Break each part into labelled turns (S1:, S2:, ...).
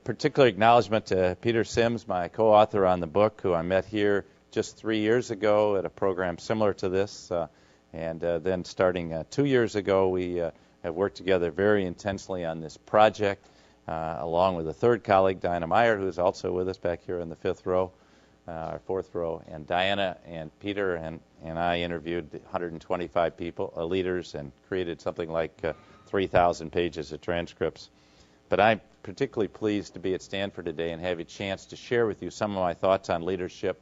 S1: particular acknowledgement to Peter Sims, my co-author on the book, who I met here just 3 years ago at a program similar to this. And then starting 2 years ago, we have worked together very intensely on this project, along with a third colleague, Diana Meyer, who is also with us back here in the fifth row, our fourth row. And Diana and Peter and I interviewed 125 people, leaders, and created something like 3,000 pages of transcripts. But I'm particularly pleased to be at Stanford today and have a chance to share with you some of my thoughts on leadership.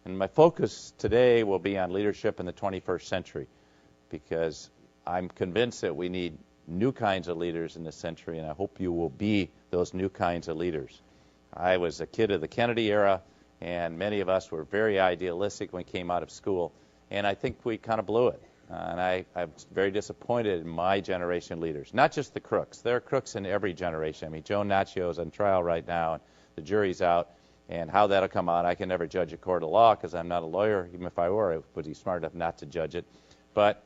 S1: And my focus today will be on leadership in the 21st century, because I'm convinced that we need new kinds of leaders in this century, and I hope you will be those new kinds of leaders. I was a kid of the Kennedy era, and many of us were very idealistic when we came out of school, and I think we kind of blew it. And I'm very disappointed in my generation leaders, not just the crooks. There are crooks in every generation. I mean, Joe Naccio's on trial right now, and the jury's out, and how that'll come out, I can never judge a court of law because I'm not a lawyer. Even if I were, I would be smart enough not to judge it. But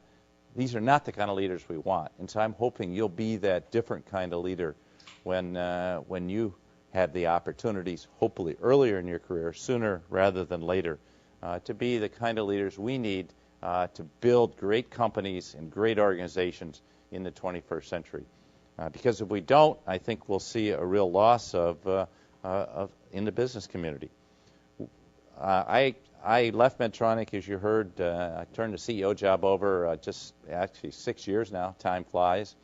S1: these are not the kind of leaders we want, and so I'm hoping you'll be that different kind of leader when you have the opportunities, hopefully earlier in your career, sooner rather than later, to be the kind of leaders we need to build great companies and great organizations in the 21st century. Because if we don't, I think we'll see a real loss in the business community. I left Medtronic, as you heard. I turned the CEO job over just actually 6 years now. Time flies.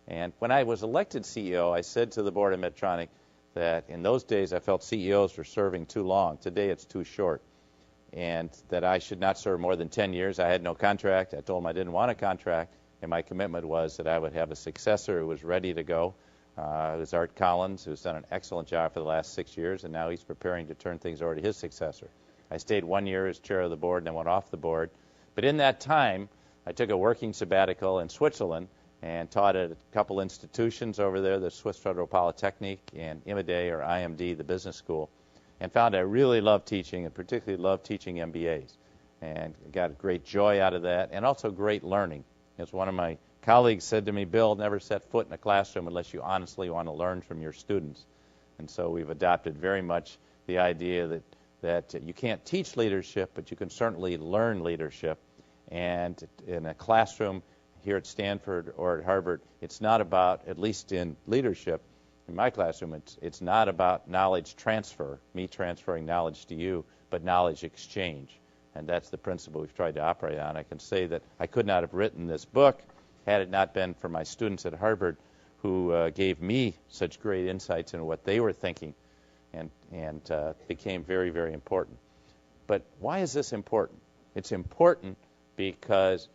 S1: And when I was elected CEO, I said to the board of Medtronic that in those days I felt CEOs were serving too long. Today it's too short. And that I should not serve more than 10 years. I had no contract. I told them I didn't want a contract. And my commitment was that I would have a successor who was ready to go. It was Art Collins, who's done an excellent job for the last 6 years, and now he's preparing to turn things over to his successor. I stayed 1 year as chair of the board and then went off the board. But in that time, I took a working sabbatical in Switzerland and taught at a couple institutions over there, the Swiss Federal Polytechnic and IMADE, or IMD, the business school, and found I really loved teaching, and particularly loved teaching MBAs, and got great joy out of that, and also great learning. As one of my colleagues said to me, Bill, never set foot in a classroom unless you honestly want to learn from your students. And so we've adopted very much the idea that you can't teach leadership, but you can certainly learn leadership. And in a classroom here at Stanford or at Harvard, it's not about, at least in leadership, in my classroom, it's not about knowledge transfer, me transferring knowledge to you, but knowledge exchange. And that's the principle we've tried to operate on. I can say that I could not have written this book had it not been for my students at Harvard who gave me such great insights into what they were thinking and became very, very important. But why is this important? It's important because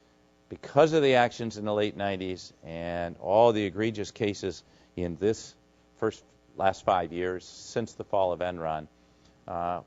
S1: of the actions in the late 90s and all the egregious cases in this last 5 years since the fall of Enron,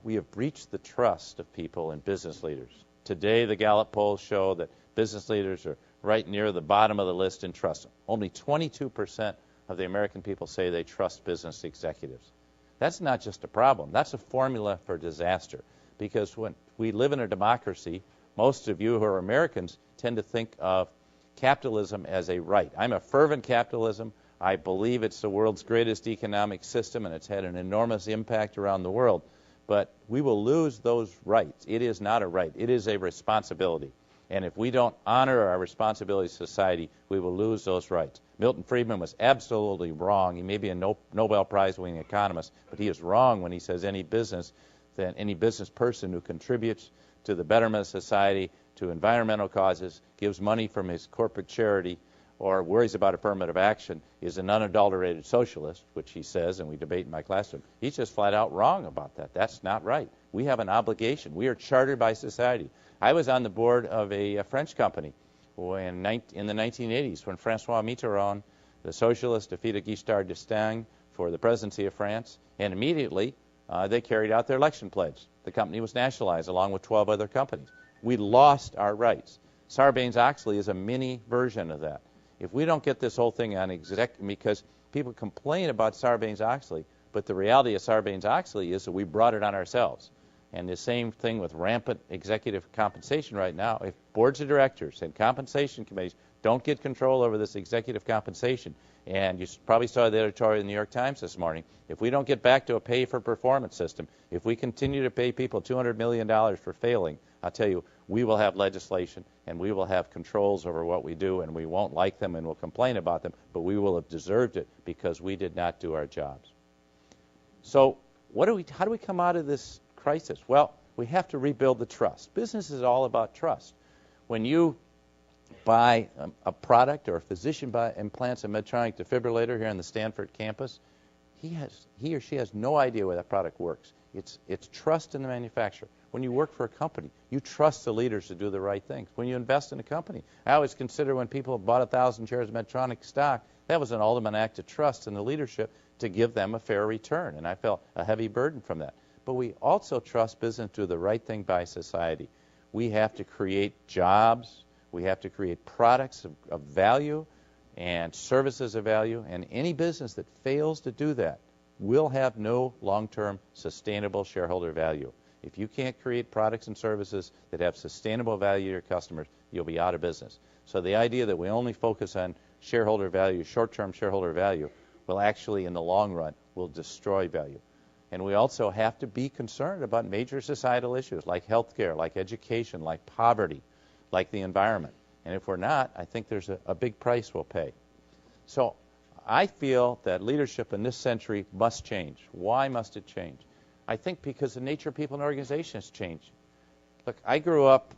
S1: we have breached the trust of people and business leaders. Today, the Gallup polls show that business leaders are right near the bottom of the list in trust. Only 22% of the American people say they trust business executives. That's not just a problem. That's a formula for disaster. Because when we live in a democracy, most of you who are Americans tend to think of capitalism as a right. I'm a fervent capitalism. I believe it's the world's greatest economic system, and it's had an enormous impact around the world. But we will lose those rights. It is not a right. It is a responsibility. And if we don't honor our responsibility to society, we will lose those rights. Milton Friedman was absolutely wrong. He may be a Nobel Prize-winning economist, but he is wrong when he says any business person who contributes to the betterment of society, to environmental causes, gives money from his corporate charity, or worries about affirmative action is an unadulterated socialist, which he says, and we debate in my classroom. He's just flat out wrong about that. That's not right. We have an obligation. We are chartered by society. I was on the board of a French company in the 1980s when François Mitterrand, the socialist, defeated Giscard d'Estaing for the presidency of France, and immediately they carried out their election pledge. The company was nationalized along with 12 other companies. We lost our rights. Sarbanes-Oxley is a mini version of that. If we don't get this whole thing on because people complain about Sarbanes-Oxley, but the reality of Sarbanes-Oxley is that we brought it on ourselves. And the same thing with rampant executive compensation right now. If boards of directors and compensation committees Don't get control over this executive compensation. And you probably saw the editorial in the New York Times this morning. If we don't get back to a pay-for-performance system, if we continue to pay people $200 million for failing, I'll tell you, we will have legislation and we will have controls over what we do, and we won't like them and we'll complain about them, but we will have deserved it because we did not do our jobs. So how do we come out of this crisis? Well, we have to rebuild the trust. Business is all about trust. When you buy a product, or a physician implants a Medtronic defibrillator here on the Stanford campus, he or she has no idea where that product works. It's trust in the manufacturer. When you work for a company, you trust the leaders to do the right things. When you invest in a company, I always consider when people bought 1,000 shares of Medtronic stock, that was an ultimate act of trust in the leadership to give them a fair return, and I felt a heavy burden from that. But we also trust business to do the right thing by society. We have to create jobs. We have to create products of value and services of value, and any business that fails to do that will have no long-term sustainable shareholder value. If you can't create products and services that have sustainable value to your customers, you'll be out of business. So the idea that we only focus on shareholder value, short-term shareholder value, will actually, in the long run, will destroy value. And we also have to be concerned about major societal issues like healthcare, like education, like poverty, like the environment. And if we're not, I think there's a big price we'll pay. So I feel that leadership in this century must change. Why must it change? I think because the nature of people and organizations has changed. Look, I grew up,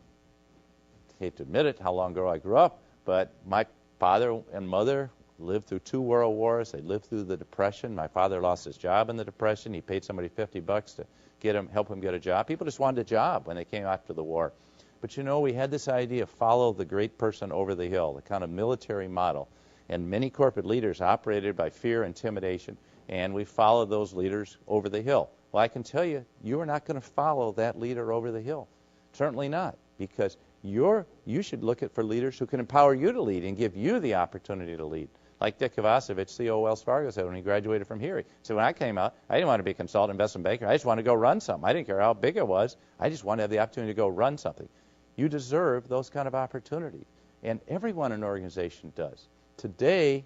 S1: I hate to admit it, how long ago I grew up, but my father and mother lived through 2 world wars. They lived through the Depression. My father lost his job in the Depression. He paid somebody $50 to help him get a job. People just wanted a job when they came after the war. But you know, we had this idea of follow the great person over the hill, the kind of military model. And many corporate leaders operated by fear, intimidation, and we followed those leaders over the hill. Well, I can tell you, you are not going to follow that leader over the hill. Certainly not, because you should look for leaders who can empower you to lead and give you the opportunity to lead. Like Dick Kovacevich, CEO of Wells Fargo, said when he graduated from here. He said, when I came out, I didn't want to be a consultant investment banker. I just wanted to go run something. I didn't care how big it was. I just wanted to have the opportunity to go run something. You deserve those kind of opportunities, and everyone in an organization does. Today,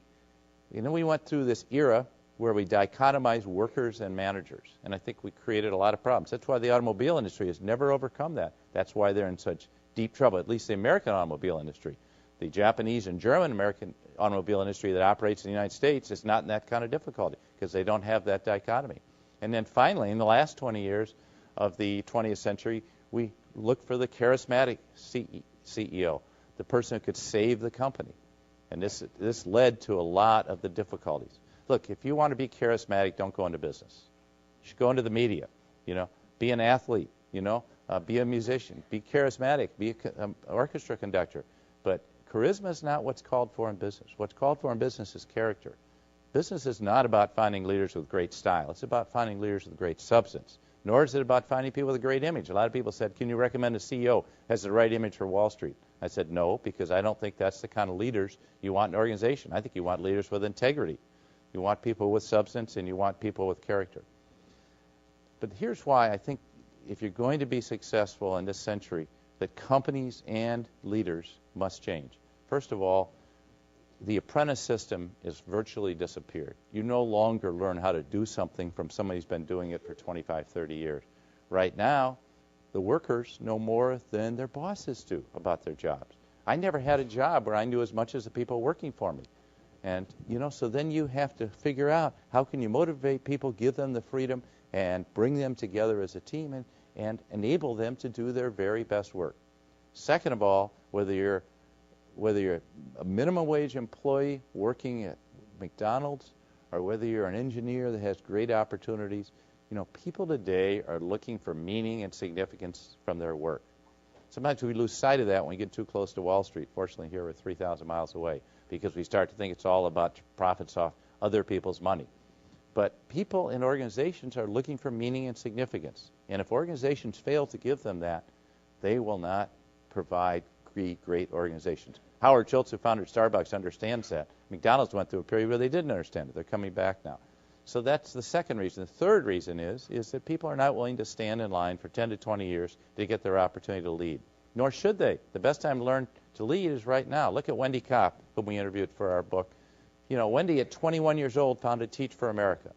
S1: you know, we went through this era where we dichotomized workers and managers, and I think we created a lot of problems. That's why the automobile industry has never overcome that. That's why they're in such deep trouble, at least the American automobile industry. The Japanese and German-American automobile industry that operates in the United States is not in that kind of difficulty because they don't have that dichotomy. And then finally, in the last 20 years of the 20th century, we look for the charismatic CEO, the person who could save the company. And this led to a lot of the difficulties. Look, if you want to be charismatic, don't go into business. You should go into the media, be an athlete, be a musician, be charismatic, be an orchestra conductor. But charisma is not what's called for in business. What's called for in business is character. Business is not about finding leaders with great style. It's about finding leaders with great substance. Nor is it about finding people with a great image. A lot of people said, can you recommend a CEO who has the right image for Wall Street? I said, no, because I don't think that's the kind of leaders you want in an organization. I think you want leaders with integrity. You want people with substance, and you want people with character. But here's why I think if you're going to be successful in this century, that companies and leaders must change. First of all, the apprentice system is virtually disappeared. You no longer learn how to do something from somebody who's been doing it for 25, 30 years. Right now, the workers know more than their bosses do about their jobs. I never had a job where I knew as much as the people working for me. And, so then you have to figure out how can you motivate people, give them the freedom, and bring them together as a team and enable them to do their very best work. Second of all, whether you're a minimum wage employee working at McDonald's or whether you're an engineer that has great opportunities, people today are looking for meaning and significance from their work. Sometimes we lose sight of that when we get too close to Wall Street. Fortunately, here we're 3,000 miles away because we start to think it's all about profits off other people's money. But people in organizations are looking for meaning and significance. And if organizations fail to give them that, they will not provide great organizations. Howard Schultz, who founded Starbucks, understands that. McDonald's went through a period where they didn't understand it. They're coming back now. So that's the second reason. The third reason is that people are not willing to stand in line for 10 to 20 years to get their opportunity to lead. nor should they. The best time to learn to lead is right now. Look at Wendy Kopp, whom we interviewed for our book. You know, Wendy at 21 years old founded Teach for America.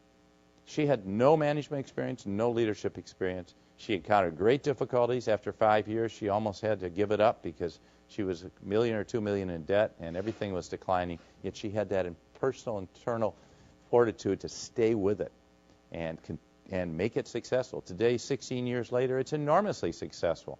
S1: She had no management experience, no leadership experience. She encountered great difficulties. After 5 years, she almost had to give it up because she was $1 million or $2 million in debt and everything was declining. Yet she had that personal, internal fortitude to stay with it and make it successful. Today, 16 years later, it's enormously successful.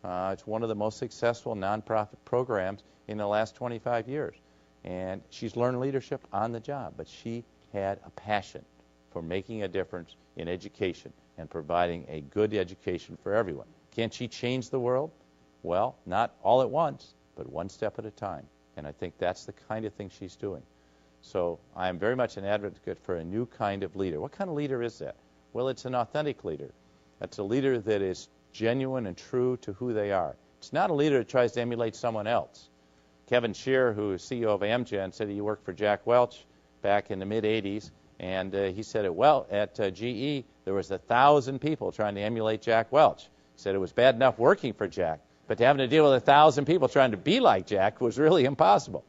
S1: It's one of the most successful nonprofit programs in the last 25 years. And she's learned leadership on the job, but she had a passion for making a difference in education and providing a good education for everyone. Can she change the world? Well, not all at once, but one step at a time. And I think that's the kind of thing she's doing. So I am very much an advocate for a new kind of leader. What kind of leader is that? Well, it's an authentic leader. It's a leader that is genuine and true to who they are. It's not a leader that tries to emulate someone else. Kevin Shear, who is CEO of Amgen, said he worked for Jack Welch back in the mid-'80s, and he said at GE there was 1,000 people trying to emulate Jack Welch. He said it was bad enough working for Jack, but having to deal with 1,000 people trying to be like Jack was really impossible.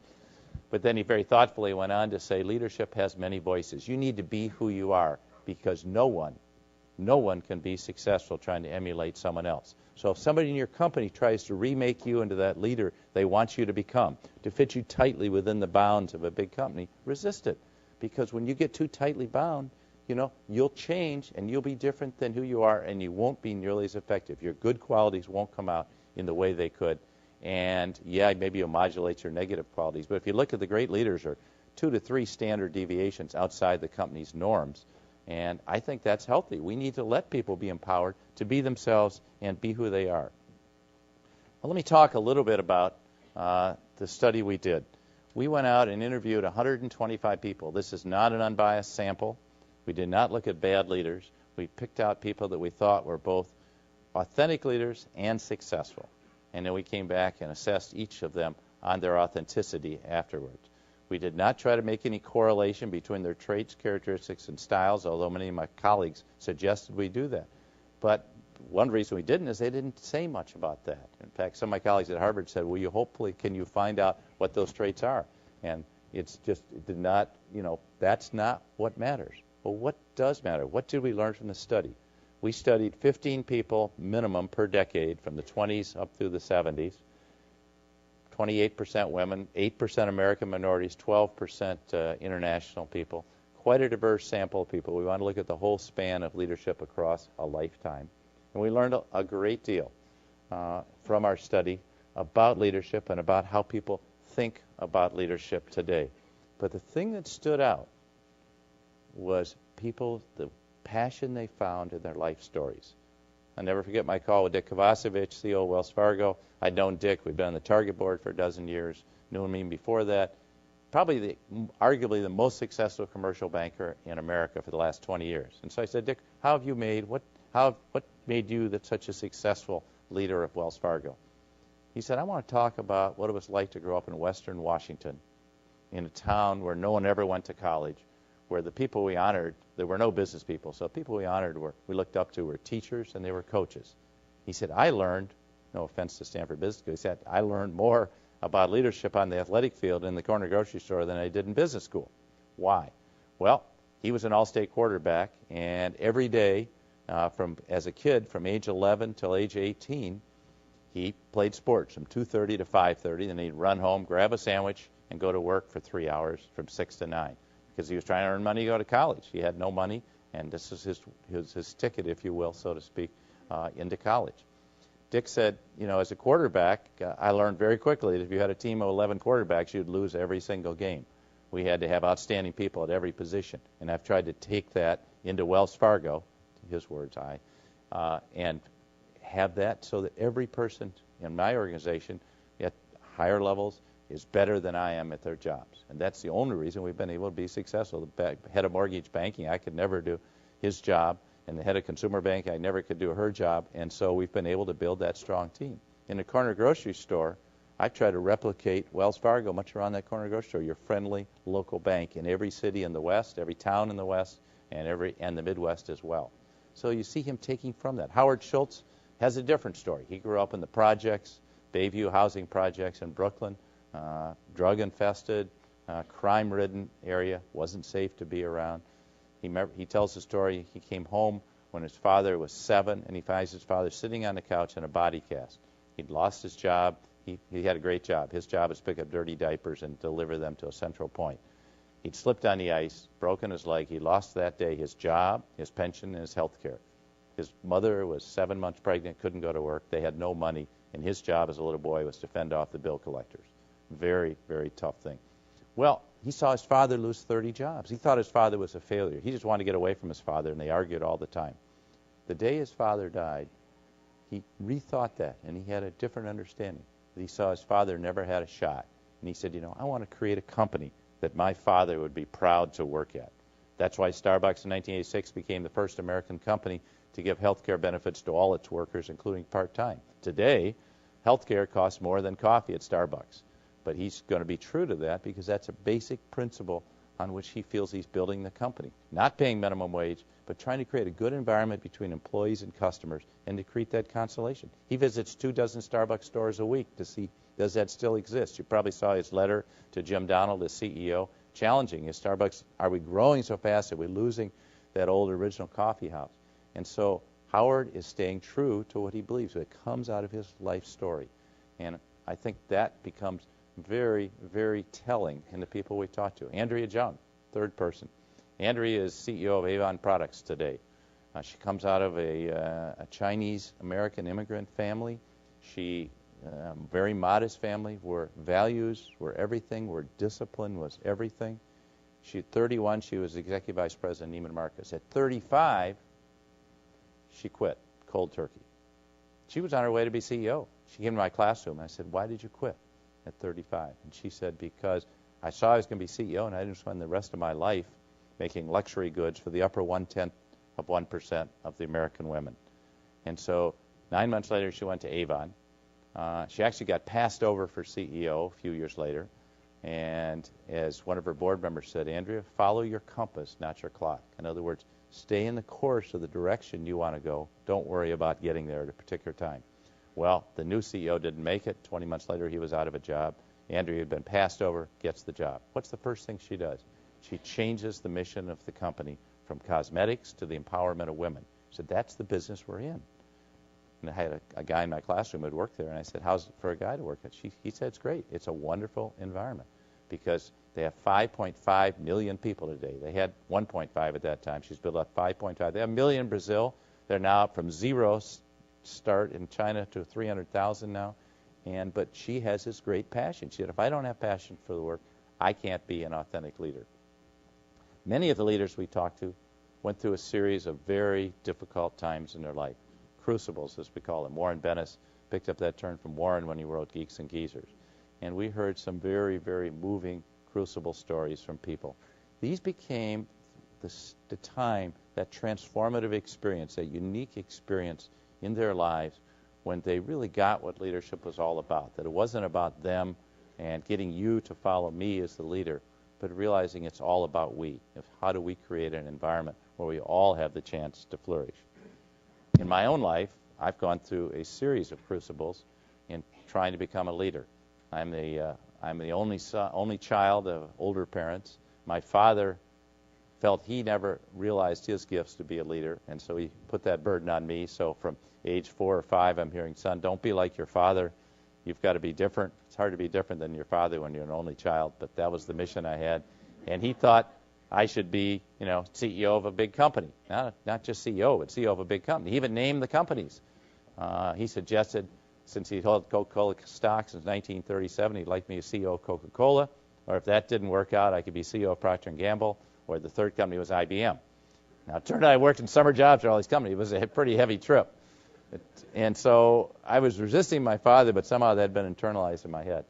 S1: But then he very thoughtfully went on to say leadership has many voices. You need to be who you are because no one can be successful trying to emulate someone else. So if somebody in your company tries to remake you into that leader they want you to become, to fit you tightly within the bounds of a big company, resist it. Because when you get too tightly bound, you'll change and you'll be different than who you are and you won't be nearly as effective. Your good qualities won't come out in the way they could. And yeah, maybe you'll modulate your negative qualities. But if you look at the great leaders, are 2 to 3 standard deviations outside the company's norms. And I think that's healthy. We need to let people be empowered to be themselves and be who they are. Well, let me talk a little bit about the study we did. We went out and interviewed 125 people. This is not an unbiased sample. We did not look at bad leaders. We picked out people that we thought were both authentic leaders and successful. And then we came back and assessed each of them on their authenticity afterwards. We did not try to make any correlation between their traits, characteristics, and styles, although many of my colleagues suggested we do that. But one reason we didn't is they didn't say much about that. In fact, some of my colleagues at Harvard said, well, can you find out what those traits are? And it did not, that's not what matters. Well, what does matter? What did we learn from the study? We studied 15 people minimum per decade from the 20s up through the 70s. 28% women, 8% American minorities, 12% international people. Quite a diverse sample of people. We want to look at the whole span of leadership across a lifetime. And we learned a great deal from our study about leadership and about how people think about leadership today. But the thing that stood out was the passion they found in their life stories. I'll never forget my call with Dick Kovacevic, CEO of Wells Fargo. I'd known Dick. We'd been on the Target board for a dozen years. Knew him even before that. Probably arguably the most successful commercial banker in America for the last 20 years. And so I said, Dick, what made you such a successful leader of Wells Fargo? He said, I want to talk about what it was like to grow up in Western Washington, in a town where no one ever went to college, where the people we honored, there were no business people, so the people we honored we looked up to were teachers and they were coaches. He said, I learned, no offense to Stanford Business School, he said, I learned more about leadership on the athletic field in the corner grocery store than I did in business school. Why? Well, he was an all-state quarterback, and every day as a kid, from age 11 till age 18, he played sports from 2:30 to 5:30, then he'd run home, grab a sandwich, and go to work for 3 hours from 6 to 9. Because he was trying to earn money to go to college. He had no money, and this was his ticket, if you will, so to speak, into college. Dick said, as a quarterback, I learned very quickly that if you had a team of 11 quarterbacks, you'd lose every single game. We had to have outstanding people at every position, and I've tried to take that into Wells Fargo, his words, and have that so that every person in my organization at higher levels is better than I am at their jobs. And that's the only reason we've been able to be successful. The head of mortgage banking, I could never do his job, and the head of consumer banking, I never could do her job, and so we've been able to build that strong team. In a corner grocery store, I try to replicate Wells Fargo much around that corner grocery store, your friendly local bank in every city in the West, every town in the West, and the Midwest as well. So you see him taking from that. Howard Schultz has a different story. He grew up in the projects, Bayview housing projects in Brooklyn, drug-infested, crime-ridden area, wasn't safe to be around. He tells the story, he came home when his father was 7, and he finds his father sitting on the couch in a body cast. He'd lost his job. He had a great job. His job was to pick up dirty diapers and deliver them to a central point. He'd slipped on the ice, broken his leg. He lost that day his job, his pension, and his health care. His mother was 7 months pregnant, couldn't go to work. They had no money, and his job as a little boy was to fend off the bill collectors. Very, very tough thing. Well, he saw his father lose 30 jobs. He thought his father was a failure. He just wanted to get away from his father, and they argued all the time. The day his father died, he rethought that, and he had a different understanding. He saw his father never had a shot, and he said, I want to create a company that my father would be proud to work at. That's why Starbucks in 1986 became the first American company to give health care benefits to all its workers, including part-time. Today, health care costs more than coffee at Starbucks. But he's going to be true to that because that's a basic principle on which he feels he's building the company. Not paying minimum wage, but trying to create a good environment between employees and customers and to create that consolation. He visits 24 Starbucks stores a week to see, does that still exist? You probably saw his letter to Jim Donald, his CEO, challenging his Starbucks, are we growing so fast that we're losing that old original coffee house? And so Howard is staying true to what he believes. It comes out of his life story. And I think that becomes very, very telling in the people we talk to. Andrea Jung, third person. Andrea is CEO of Avon Products today. She comes out of a Chinese-American immigrant family. She, very modest family, where values were everything, where discipline was everything. At 31, she was executive vice president of Neiman Marcus. At 35, she quit, cold turkey. She was on her way to be CEO. She came to my classroom, and I said, why did you quit at 35? And she said, because I saw I was going to be CEO, and I didn't spend the rest of my life making luxury goods for the upper 1/10 of 1% of the American women. And so 9 months later, she went to Avon. She actually got passed over for CEO a few years later. And as one of her board members said, Andrea, follow your compass, not your clock. In other words, stay in the course of the direction you want to go. Don't worry about getting there at a particular time. Well, the new CEO didn't make it. 20 months later, he was out of a job. Andrea had been passed over, gets the job. What's the first thing she does? She changes the mission of the company from cosmetics to the empowerment of women. She said, that's the business we're in. And I had a guy in my classroom who had worked there, and I said, how's it for a guy to work at? He said, it's great. It's a wonderful environment because they have 5.5 million people today. They had 1.5 at that time. She's built up 5.5. They have 1 million in Brazil. They're now up from zero start in China to 300,000 now. But she has this great passion. She said, if I don't have passion for the work, I can't be an authentic leader. Many of the leaders we talked to went through a series of very difficult times in their life. Crucibles, as we call them. Warren Bennis picked up that term from Warren when he wrote Geeks and Geezers. And we heard some very, very moving crucible stories from people. These became the time, that transformative experience, that unique experience in their lives when they really got what leadership was all about, that it wasn't about them and getting you to follow me as the leader, but realizing it's all about we. How do we create an environment where we all have the chance to flourish? In my own life, I've gone through a series of crucibles in trying to become a leader. I'm the only child of older parents. My father felt he never realized his gifts to be a leader, and so he put that burden on me. So from age 4 or 5, I'm hearing, son, don't be like your father. You've got to be different. It's hard to be different than your father when you're an only child, but that was the mission I had. And he thought I should be, CEO of a big company. Not just CEO, but CEO of a big company. He even named the companies. He suggested, since he held Coca-Cola stock since 1937, he'd like me as CEO of Coca-Cola, or if that didn't work out, I could be CEO of Procter & Gamble, or the third company was IBM. Now, it turned out I worked in summer jobs at all these companies. It was a pretty heavy trip. And so I was resisting my father, but somehow that had been internalized in my head.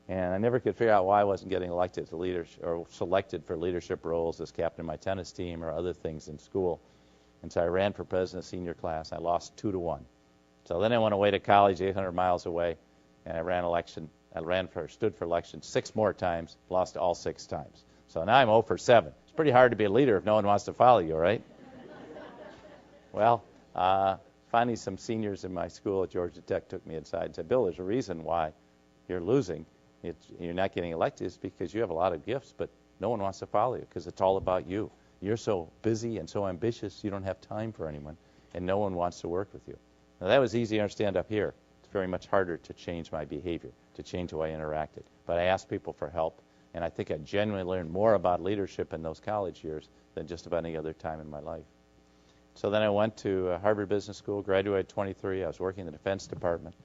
S1: And I never could figure out why I wasn't getting elected to leadership or selected for leadership roles as captain of my tennis team or other things in school. And so I ran for president of senior class. I lost 2-1. So then I went away to college 800 miles away, and stood for election 6 more times, lost all 6 times. So now I'm 0 for 7. It's pretty hard to be a leader if no one wants to follow you, right? Well, finally some seniors in my school at Georgia Tech took me inside and said, Bill, there's a reason why you're losing. You're not getting elected. It's because you have a lot of gifts, but no one wants to follow you because it's all about you. You're so busy and so ambitious, you don't have time for anyone, and no one wants to work with you. Now, that was easy to understand up here. It's very much harder to change my behavior, to change how I interacted. But I asked people for help, and I think I genuinely learned more about leadership in those college years than just about any other time in my life. So then I went to Harvard Business School, graduated at 23. I was working in the Defense Department.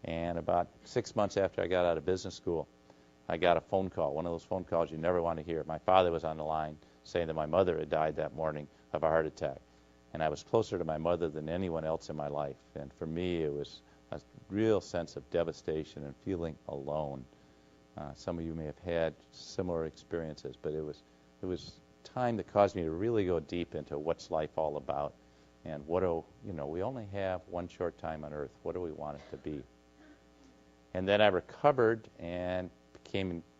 S1: And about 6 months after I got out of business school, I got a phone call, one of those phone calls you never want to hear. My father was on the line saying that my mother had died that morning of a heart attack. And I was closer to my mother than anyone else in my life. And for me, it was a real sense of devastation and feeling alone. Some of you may have had similar experiences, but it was time that caused me to really go deep into what's life all about. And we only have one short time on earth. What do we want it to be? And then I recovered and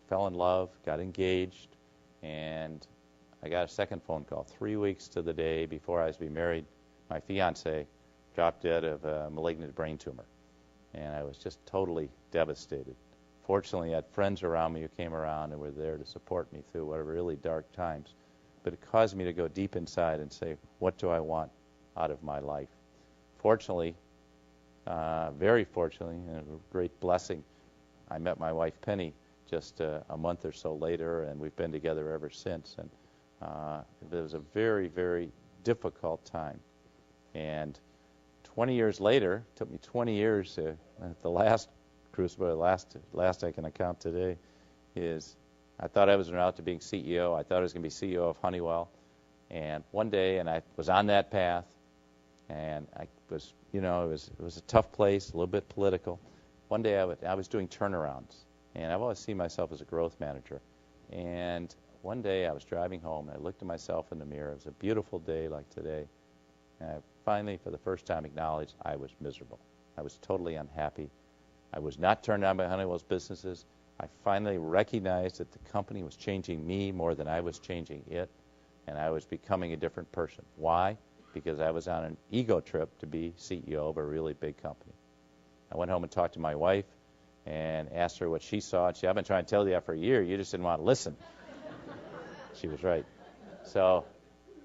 S1: fell in love, got engaged, and I got a second phone call 3 weeks to the day before I was to be married. My fiance dropped dead of a malignant brain tumor, and I was just totally devastated. Fortunately, I had friends around me who came around and were there to support me through what were really dark times. But it caused me to go deep inside and say, what do I want out of my life? Fortunately, very fortunately, and a great blessing, I met my wife Penny just a month or so later, and we've been together ever since. And it was a very, very difficult time. And 20 years later, it took me 20 years at the last crucible, last I can account today, is I thought I was on route to being CEO. I thought I was going to be CEO of Honeywell. And one day, and I was on that path, and I was, it was a tough place, a little bit political. One day I was doing turnarounds, and I've always seen myself as a growth manager. And one day I was driving home, and I looked at myself in the mirror. It was a beautiful day like today. And I finally, for the first time, acknowledged I was miserable. I was totally unhappy. I was not turned on by Honeywell's businesses. I finally recognized that the company was changing me more than I was changing it, and I was becoming a different person. Why? Because I was on an ego trip to be CEO of a really big company. I went home and talked to my wife and asked her what she saw. And I've been trying to tell you that for a year. You just didn't want to listen. She was right. So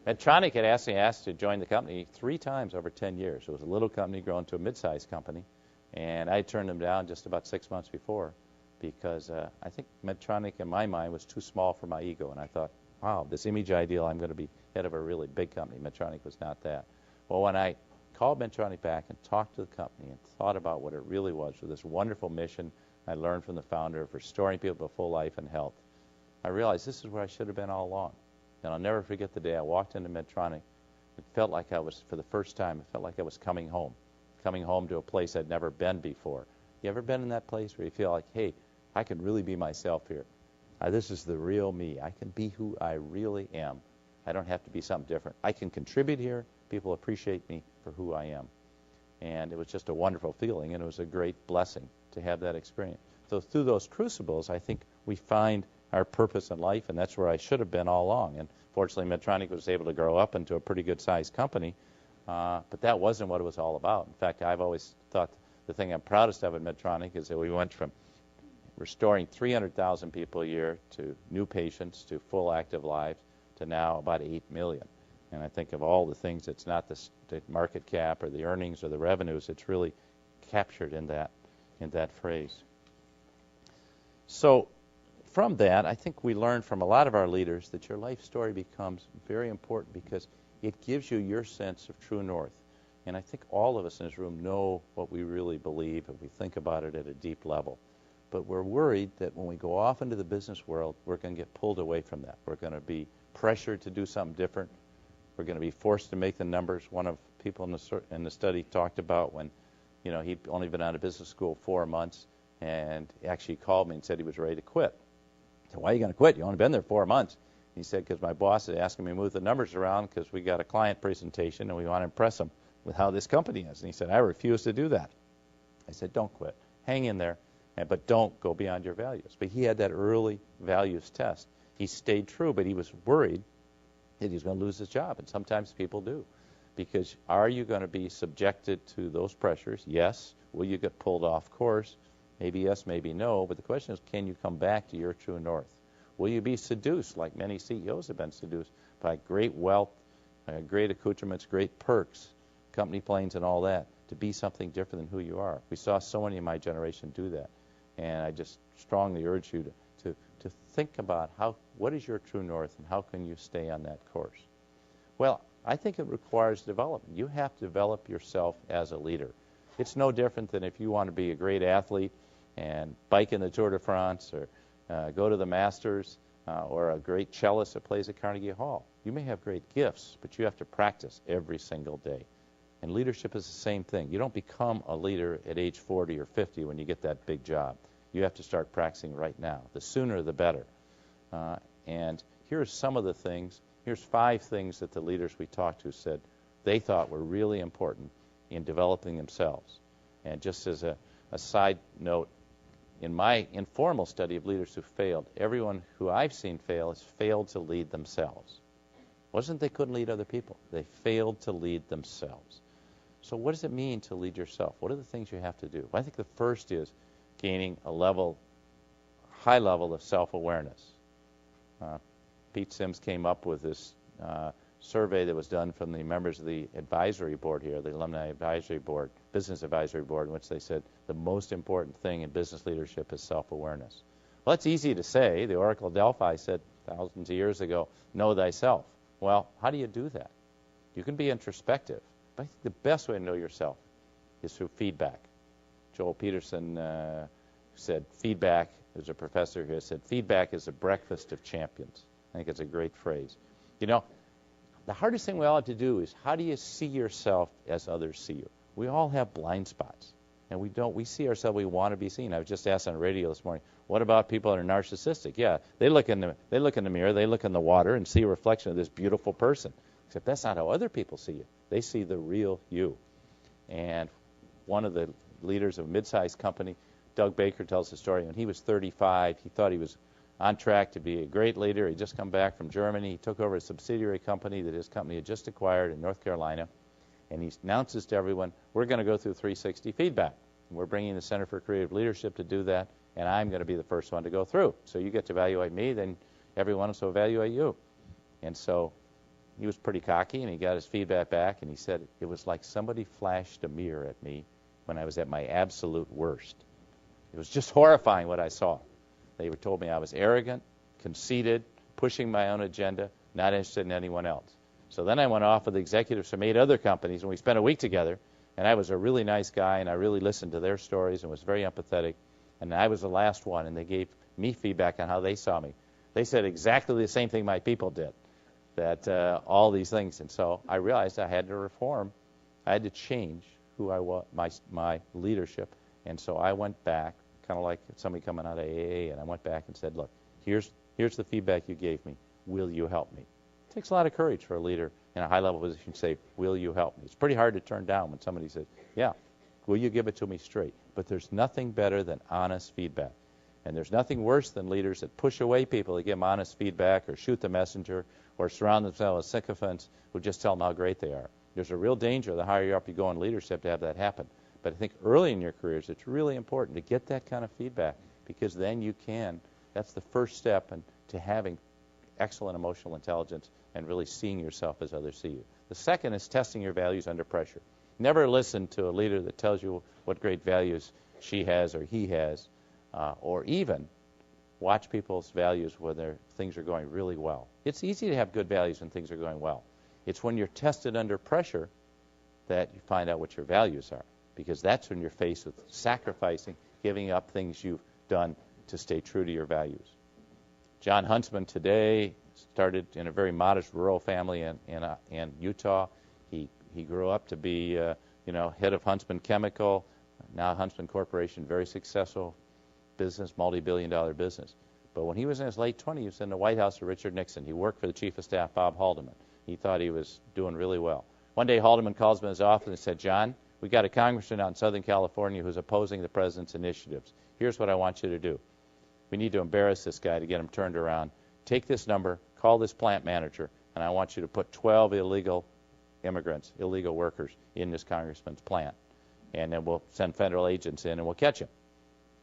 S1: Medtronic had asked to join the company 3 times over 10 years. It was a little company growing to a mid-sized company, and I turned them down just about 6 months before because I think Medtronic, in my mind, was too small for my ego. And I thought, wow, this image ideal, I'm going to be head of a really big company. Medtronic was not that. Well, when I called Medtronic back and talked to the company and thought about what it really was with this wonderful mission I learned from the founder of restoring people to full life and health, I realized this is where I should have been all along. And I'll never forget the day I walked into Medtronic. It felt like I was, for the first time, it felt like I was coming home to a place I'd never been before. You ever been in that place where you feel like, hey, I can really be myself here? This is the real me. I can be who I really am. I don't have to be something different. I can contribute here. People appreciate me for who I am. And it was just a wonderful feeling, and it was a great blessing to have that experience. So through those crucibles, I think we find our purpose in life, and that's where I should have been all along. And fortunately, Medtronic was able to grow up into a pretty good-sized company, but that wasn't what it was all about. In fact, I've always thought the thing I'm proudest of at Medtronic is that we went from restoring 300,000 people a year to new patients to full active lives to now about 8 million. And I think of all the things, it's not the market cap or the earnings or the revenues. It's really captured in that phrase. So from that, I think we learn from a lot of our leaders that your life story becomes very important because it gives you your sense of true north. And I think all of us in this room know what we really believe if we think about it at a deep level. But we're worried that when we go off into the business world, we're going to get pulled away from that. We're going to be pressured to do something different. We're going to be forced to make the numbers. One of the people in the study talked about when, he'd only been out of business school 4 months, and actually called me and said he was ready to quit. I said, why are you going to quit? You've only been there 4 months. He said, because my boss is asking me to move the numbers around because we got a client presentation and we want to impress them with how this company is. And he said, I refuse to do that. I said, don't quit. Hang in there. But don't go beyond your values. But he had that early values test. He stayed true, but he was worried that he was going to lose his job, and sometimes people do. Because are you going to be subjected to those pressures? Yes. Will you get pulled off course? Maybe yes, maybe no. But the question is, can you come back to your true north? Will you be seduced, like many CEOs have been seduced, by great wealth, great accoutrements, great perks, company planes and all that, to be something different than who you are? We saw so many in my generation do that. And I just strongly urge you to think about what is your true north and how can you stay on that course? Well, I think it requires development. You have to develop yourself as a leader. It's no different than if you want to be a great athlete and bike in the Tour de France or go to the Masters or a great cellist that plays at Carnegie Hall. You may have great gifts, but you have to practice every single day. And leadership is the same thing. You don't become a leader at age 40 or 50 when you get that big job. You have to start practicing right now. The sooner, the better. And here's some of the things. Here's 5 things that the leaders we talked to said they thought were really important in developing themselves. And just as a side note, in my informal study of leaders who failed, everyone who I've seen fail has failed to lead themselves. It wasn't they couldn't lead other people. They failed to lead themselves. So what does it mean to lead yourself? What are the things you have to do? Well, I think the first is gaining a high level of self-awareness. Pete Sims came up with this survey that was done from the members of the advisory board here, the Alumni Advisory Board, Business Advisory Board, in which they said the most important thing in business leadership is self-awareness. Well, it's easy to say. The Oracle of Delphi said thousands of years ago, know thyself. Well, how do you do that? You can be introspective, but I think the best way to know yourself is through feedback. Joel Peterson said feedback, there's a professor here, said feedback is a breakfast of champions. I think it's a great phrase. You know, the hardest thing we all have to do is how do you see yourself as others see you? We all have blind spots, and we see ourselves, we want to be seen. I was just asked on the radio this morning, what about people that are narcissistic? Yeah, they look in the mirror, they look in the water and see a reflection of this beautiful person. Except that's not how other people see you. They see the real you. And one of the leaders of a mid-sized company, Doug Baker, tells the story. When he was 35, he thought he was on track to be a great leader. He'd just come back from Germany. He took over a subsidiary company that his company had just acquired in North Carolina. And he announces to everyone, we're going to go through 360 feedback. And we're bringing the Center for Creative Leadership to do that, and I'm going to be the first one to go through. So you get to evaluate me, then everyone else will evaluate you. And so he was pretty cocky, and he got his feedback back, and he said, it was like somebody flashed a mirror at me when I was at my absolute worst. It was just horrifying what I saw. They told me I was arrogant, conceited, pushing my own agenda, not interested in anyone else. So then I went off with executives from 8 other companies, and we spent a week together, and I was a really nice guy, and I really listened to their stories and was very empathetic, and I was the last one, and they gave me feedback on how they saw me. They said exactly the same thing my people did, that all these things. And so I realized I had to reform. I had to change who I was, my leadership. And so I went back, kind of like somebody coming out of AA, and I went back and said, look, here's the feedback you gave me. Will you help me? It takes a lot of courage for a leader in a high-level position to say, will you help me? It's pretty hard to turn down when somebody says, yeah, will you give it to me straight? But there's nothing better than honest feedback. And there's nothing worse than leaders that push away people that give them honest feedback or shoot the messenger or surround themselves with sycophants who just tell them how great they are. There's a real danger the higher up you go in leadership to have that happen. But I think early in your careers, it's really important to get that kind of feedback because then you can. That's the first step to having excellent emotional intelligence and really seeing yourself as others see you. The second is testing your values under pressure. Never listen to a leader that tells you what great values she has or he has, or even watch people's values when things are going really well. It's easy to have good values when things are going well. It's when you're tested under pressure that you find out what your values are, because that's when you're faced with sacrificing, giving up things you've done to stay true to your values. John Huntsman today started in a very modest rural family in Utah. He grew up to be head of Huntsman Chemical, now Huntsman Corporation, very successful business, multi-billion-dollar business. But when he was in his late 20s, he was in the White House with Richard Nixon. He worked for the Chief of Staff, Bob Haldeman. He thought he was doing really well. One day, Haldeman calls him in his office and said, John, we got a congressman out in Southern California who's opposing the president's initiatives. Here's what I want you to do. We need to embarrass this guy to get him turned around. Take this number, call this plant manager, and I want you to put 12 illegal immigrants, illegal workers in this congressman's plant. And then we'll send federal agents in and we'll catch him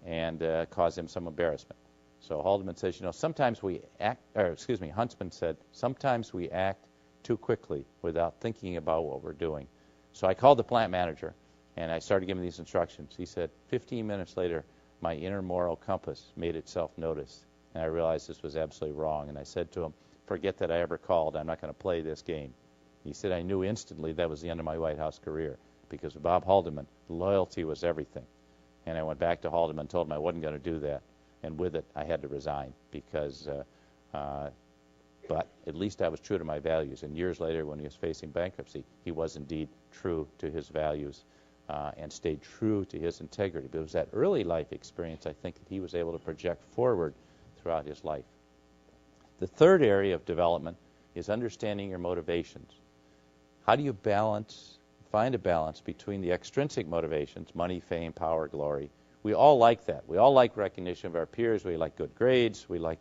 S1: and cause him some embarrassment. So Haldeman says, sometimes we act, Huntsman said, sometimes we act too quickly without thinking about what we're doing. So I called the plant manager and I started giving these instructions. He said, 15 minutes later, my inner moral compass made itself notice, and I realized this was absolutely wrong. And I said to him, forget that I ever called. I'm not going to play this game. He said, I knew instantly that was the end of my White House career, because with Bob Haldeman, loyalty was everything. And I went back to Haldeman and told him I wasn't going to do that. And with it, I had to resign because, but at least I was true to my values. And years later, when he was facing bankruptcy, he was indeed true to his values and stayed true to his integrity. But it was that early life experience, I think, that he was able to project forward throughout his life. The third area of development is understanding your motivations. How do you find a balance between the extrinsic motivations, money, fame, power, glory? We all like that. We all like recognition of our peers. We like good grades. We like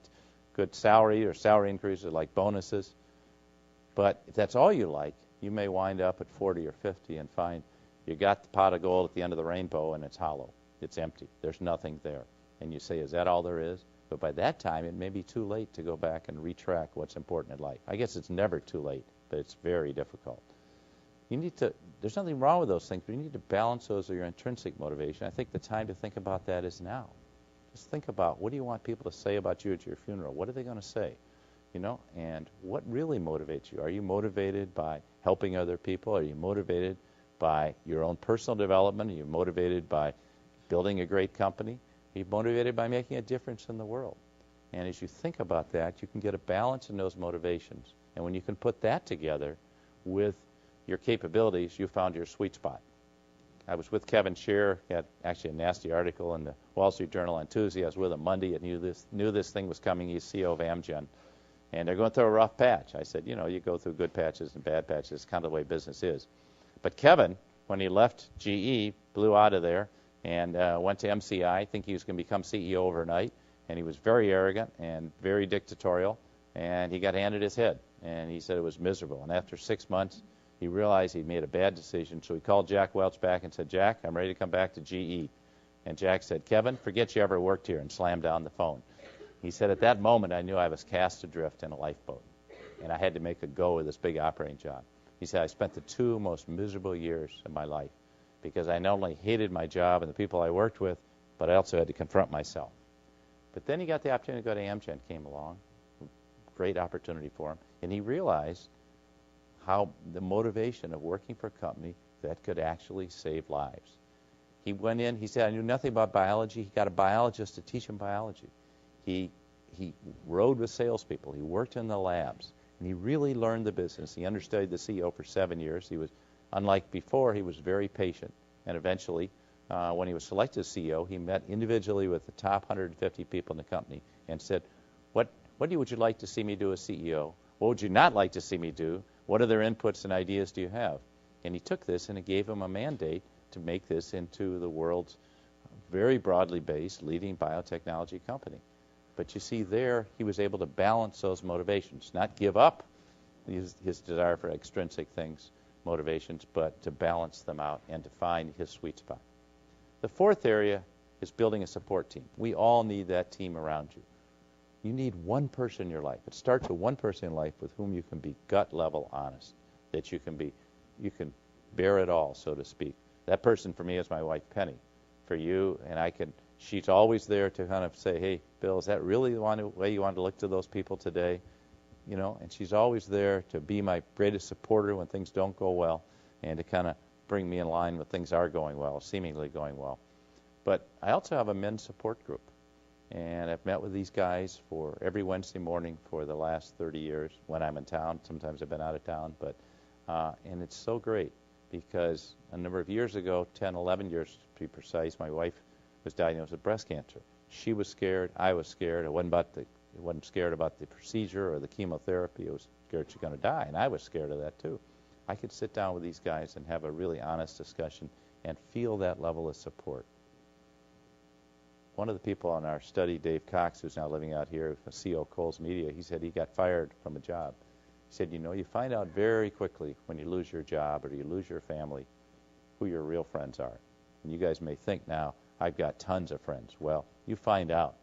S1: good salary or salary increases, like bonuses. But if that's all you like, you may wind up at 40 or 50 and find you got the pot of gold at the end of the rainbow and it's hollow. It's empty. There's nothing there. And you say, is that all there is? But by that time, it may be too late to go back and retrack what's important in life. I guess it's never too late, but it's very difficult. There's nothing wrong with those things, but you need to balance those with your intrinsic motivation. I think the time to think about that is now. Just think about, what do you want people to say about you at your funeral? What are they going to say? And what really motivates you? Are you motivated by helping other people? Are you motivated by your own personal development? Are you motivated by building a great company? Are you motivated by making a difference in the world? And as you think about that, you can get a balance in those motivations. And when you can put that together with your capabilities, you found your sweet spot. I was with Kevin Shearer. He had actually a nasty article in the Wall Street Journal on Tuesday. I was with him Monday and knew this thing was coming. He's CEO of Amgen. And they're going through a rough patch. I said, you go through good patches and bad patches. It's kind of the way business is. But Kevin, when he left GE, blew out of there and went to MCI. I think he was going to become CEO overnight. And he was very arrogant and very dictatorial. And he got handed his head. And he said it was miserable. And after 6 months, he realized he'd made a bad decision, so he called Jack Welch back and said, Jack, I'm ready to come back to GE. And Jack said, Kevin, forget you ever worked here, and slammed down the phone. He said, at that moment, I knew I was cast adrift in a lifeboat, and I had to make a go of this big operating job. He said, I spent the 2 most miserable years of my life because I not only hated my job and the people I worked with, but I also had to confront myself. But then he got the opportunity to go to Amgen, came along, great opportunity for him, and he realized how the motivation of working for a company that could actually save lives. He went in, he said, I knew nothing about biology. He got a biologist to teach him biology. He rode with salespeople. He worked in the labs, and he really learned the business. He understudied the CEO for 7 years. He was, unlike before, he was very patient. And eventually, when he was selected as CEO, he met individually with the top 150 people in the company and said, what would you like to see me do as CEO? What would you not like to see me do? What other inputs and ideas do you have? And he took this and it gave him a mandate to make this into the world's very broadly based leading biotechnology company. But you see there, he was able to balance those motivations, not give up his desire for extrinsic things, motivations, but to balance them out and to find his sweet spot. The fourth area is building a support team. We all need that team around you. You need one person in your life. It starts with one person in life with whom you can be gut level honest, that you can bear it all, so to speak. That person for me is my wife, Penny. For you, and she's always there to kind of say, hey, Bill, is that really the way you want to look to those people today? And she's always there to be my greatest supporter when things don't go well and to kind of bring me in line when things are going well, seemingly going well. But I also have a men's support group. And I've met with these guys for every Wednesday morning for the last 30 years when I'm in town. Sometimes I've been out of town. And it's so great because a number of years ago, 10, 11 years to be precise, my wife was diagnosed with breast cancer. She was scared. I was scared. I wasn't scared about the procedure or the chemotherapy. I was scared she's going to die, and I was scared of that too. I could sit down with these guys and have a really honest discussion and feel that level of support. One of the people on our study, Dave Cox, who's now living out here, CEO of Kohl's Media, he said he got fired from a job. He He said, you find out very quickly when you lose your job or you lose your family who your real friends are. And you guys may think now, I've got tons of friends. Well, you find out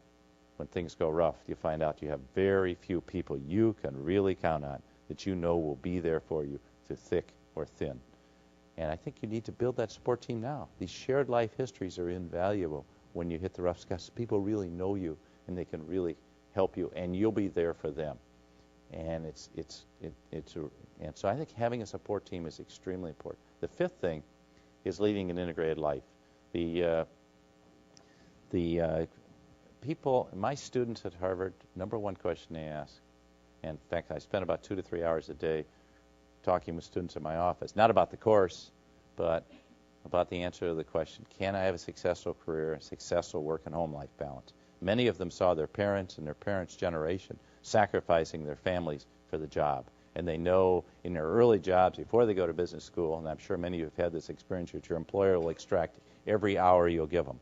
S1: when things go rough, you find out you have very few people you can really count on that you know will be there for you through thick or thin. And I think you need to build that support team now. These shared life histories are invaluable when you hit the rough spots. People really know you, and they can really help you, and you'll be there for them. And and so I think having a support team is extremely important. The fifth thing is leading an integrated life. The people, my students at Harvard, number one question they ask, and in fact, I spend about 2 to 3 hours a day talking with students in my office, not about the course, but about the answer to the question, can I have a successful career, a successful work and home life balance? Many of them saw their parents and their parents' generation sacrificing their families for the job. And they know in their early jobs, before they go to business school, and I'm sure many of you have had this experience, that your employer will extract every hour you'll give them.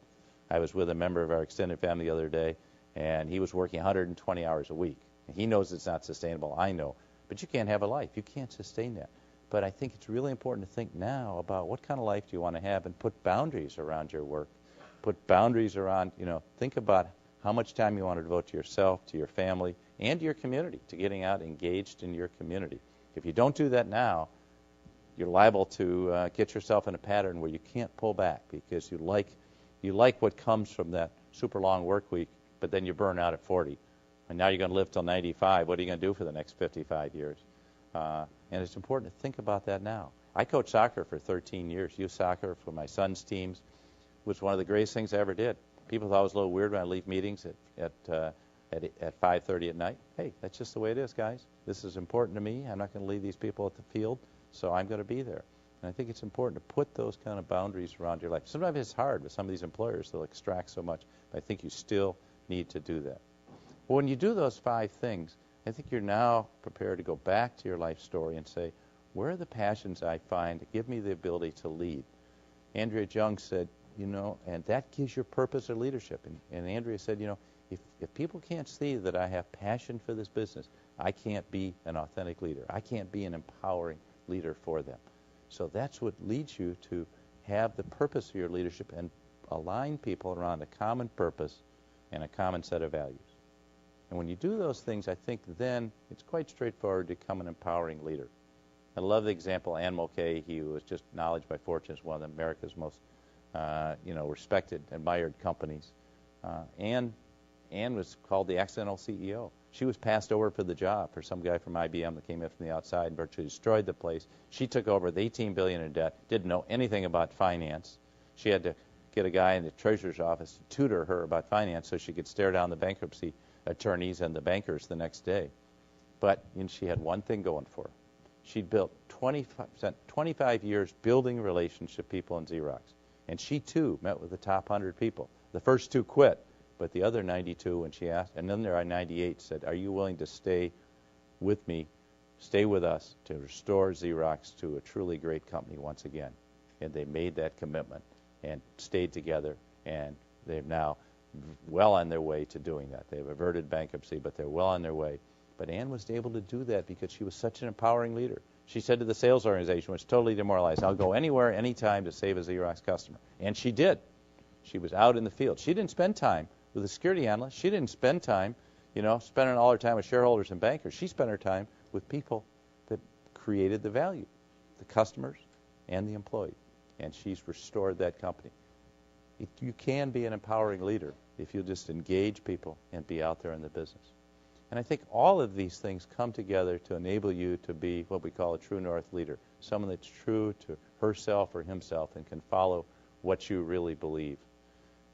S1: I was with a member of our extended family the other day, and he was working 120 hours a week. And he knows it's not sustainable, I know. But you can't have a life. You can't sustain that. But I think it's really important to think now about what kind of life do you want to have and put boundaries around your work. Put boundaries around, think about how much time you want to devote to yourself, to your family, and to your community, to getting out engaged in your community. If you don't do that now, you're liable to get yourself in a pattern where you can't pull back because you like what comes from that super long work week, but then you burn out at 40. And now you're going to live till 95. What are you going to do for the next 55 years? And it's important to think about that now. I coached soccer for 13 years, youth soccer for my son's teams. It was one of the greatest things I ever did. People thought it was a little weird when I leave meetings at 5:30 at night. Hey, that's just the way it is, guys. This is important to me. I'm not going to leave these people at the field, so I'm going to be there. And I think it's important to put those kind of boundaries around your life. Sometimes it's hard with some of these employers. They'll extract so much, but I think you still need to do that. Well, when you do those 5 things, I think you're now prepared to go back to your life story and say, where are the passions I find that give me the ability to lead? Andrea Jung said, and that gives you purpose or leadership. And Andrea said, if people can't see that I have passion for this business, I can't be an authentic leader. I can't be an empowering leader for them. So that's what leads you to have the purpose of your leadership and align people around a common purpose and a common set of values. And when you do those things, I think then it's quite straightforward to become an empowering leader. I love the example Anne Mulcahy, who was just acknowledged by Fortune as one of America's most respected, admired companies. Anne was called the accidental CEO. She was passed over for the job for some guy from IBM that came in from the outside and virtually destroyed the place. She took over with $18 billion in debt, didn't know anything about finance. She had to get a guy in the treasurer's office to tutor her about finance so she could stare down the bankruptcy attorneys and the bankers the next day. But she had one thing going for her. She'd built 25 years building relationship people in Xerox. And she, too, met with the top 100 people. The first 2 quit, but the other 92, when she asked, and then there are 98, said, are you willing to stay with me, stay with us, to restore Xerox to a truly great company once again? And they made that commitment and stayed together, and they're now well on their way to doing that. They've averted bankruptcy, but they're well on their way. But Anne was able to do that because she was such an empowering leader. She said to the sales organization, which was totally demoralized, I'll go anywhere, anytime to save a Xerox customer. And she did. She was out in the field. She didn't spend time with a security analyst. She didn't spend time, spending all her time with shareholders and bankers. She spent her time with people that created the value, the customers and the employee. And she's restored that company. You can be an empowering leader if you just engage people and be out there in the business. And I think all of these things come together to enable you to be what we call a true north leader, someone that's true to herself or himself and can follow what you really believe.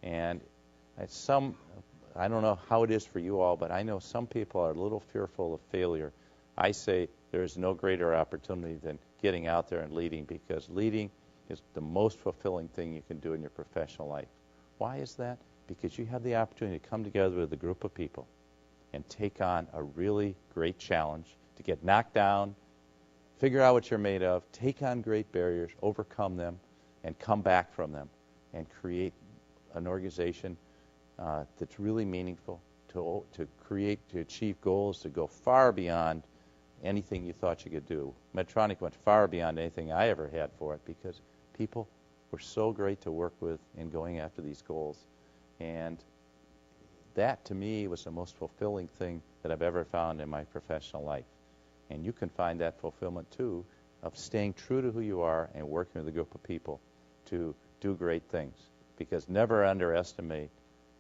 S1: And I don't know how it is for you all, but I know some people are a little fearful of failure. I say there is no greater opportunity than getting out there and leading, because leading is the most fulfilling thing you can do in your professional life. Why is that? Because you have the opportunity to come together with a group of people and take on a really great challenge, to get knocked down, figure out what you're made of, take on great barriers, overcome them, and come back from them, and create an organization that's really meaningful, to achieve goals, to go far beyond anything you thought you could do. Medtronic went far beyond anything I ever had for it because people were so great to work with in going after these goals. And that, to me, was the most fulfilling thing that I've ever found in my professional life. And you can find that fulfillment, too, of staying true to who you are and working with a group of people to do great things. Because never underestimate,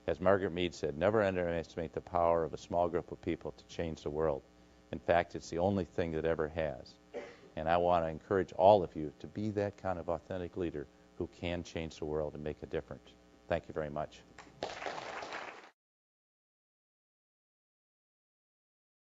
S1: as Margaret Mead said, never underestimate the power of a small group of people to change the world. In fact, it's the only thing that ever has. And I want to encourage all of you to be that kind of authentic leader who can change the world and make a difference. Thank you very much.